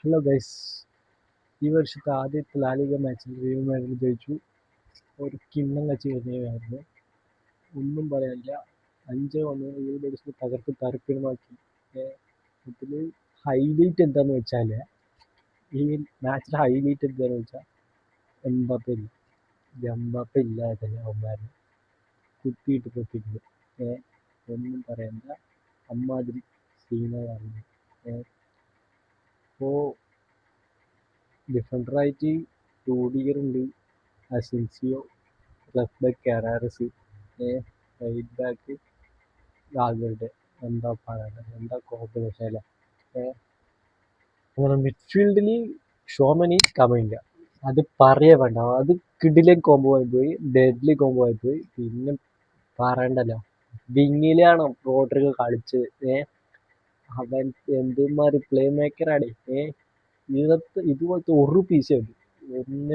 Hello guys, ഈ വർഷത്തെ ആദ്യത്തെ ലാലിഗ മാച്ചിൽ റിയൽ മാഡ്രിഡ് ജയിച്ചു. ഒരു കിണ്ണം കച്ചി വരുന്നതായിരുന്നു. ഒന്നും പറയാനില്ല. 5-1 റിയൽ മാഡ്രിഡിനെ തകർപ്പണമാക്കി. ഇതിൽ ഹൈലൈറ്റ് എന്താണെന്ന് വെച്ചാൽ, ഈ മാച്ചിലെ ഹൈലൈറ്റ് എന്താണെന്ന് വെച്ചാൽ എംബാപ്പെ ഇല്ല. എംബാപ്പെ ഇല്ലാതെ തന്നെ അവന്മാരെ കുത്തിയിട്ട് പൊട്ടിക്കുന്നു. ഒന്നും പറയണ്ട, അമ്മാതിരി സീനാണ്. ഇപ്പോൾ ഡിഫൻഡറായിട്ട് റൂഡിഗർ ഉണ്ട്, Asensio, left back Carreras, right back Valverde. എന്താ പറയണ്ട, എന്താ കോമ്പിനേഷൻ അല്ലേ. അങ്ങനെ മിഡ്ഫീൽഡിൽ ഷോമനി കമയില്ല, അത് പറയേ വേണ്ട. അത് കിഡിലെ കോംബോ ആയിപ്പോയി, ഡെഡ്ലി കോംബോ ആയിപ്പോയി. പിന്നെ പറയണ്ടല്ലോ, വിങ്ങിലാണ് റോഡ്രിഗോ കളിച്ചത്. അവൻ എന്തുമാതിരി പ്ലേ മേക്കറാണ്. ഇതുപോലത്തെ ഒരു പീസേ ഉള്ളൂ,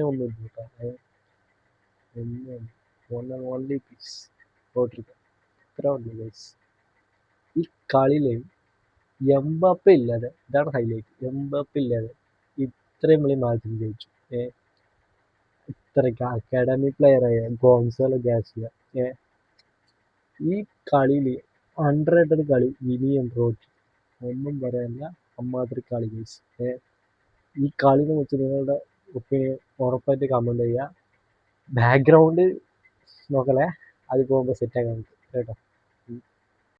ഒന്നും ഇല്ല. Only piece Rodrigo. ഇത്ര ഉള്ളൂ ഗൈസ്. ഈ കളിയിൽ എംബാപ്പെ ഇല്ലാതെ, ഇതാണ് ഹൈലൈറ്റ്, എംബാപ്പെ ഇല്ലാതെ ഇത്രയും വലിയ മാച്ചിൽ ജയിച്ചു. ഇത്രയ്ക്ക് അക്കാഡമി പ്ലെയറായ ഗോൺസാലോ ഗാർസിയ. ഈ കളിയിൽ അണ്ടർ റേറ്റഡ് കളി വിനിയൻ റോഡ്രി. ഒന്നും പറയാനില്ല, അമ്മാതിരി കളി ഗൈസ്. ഈ കളിനെ കുറിച്ച് നിങ്ങളുടെ ഒപ്പീനിയൻ ഉറപ്പായിട്ട് കമൻറ്റ് ചെയ്യുക. ബാക്ക്ഗ്രൗണ്ട് നോക്കലേ, അത് പോകുമ്പോൾ സെറ്റാക്കാൻ കേട്ടോ.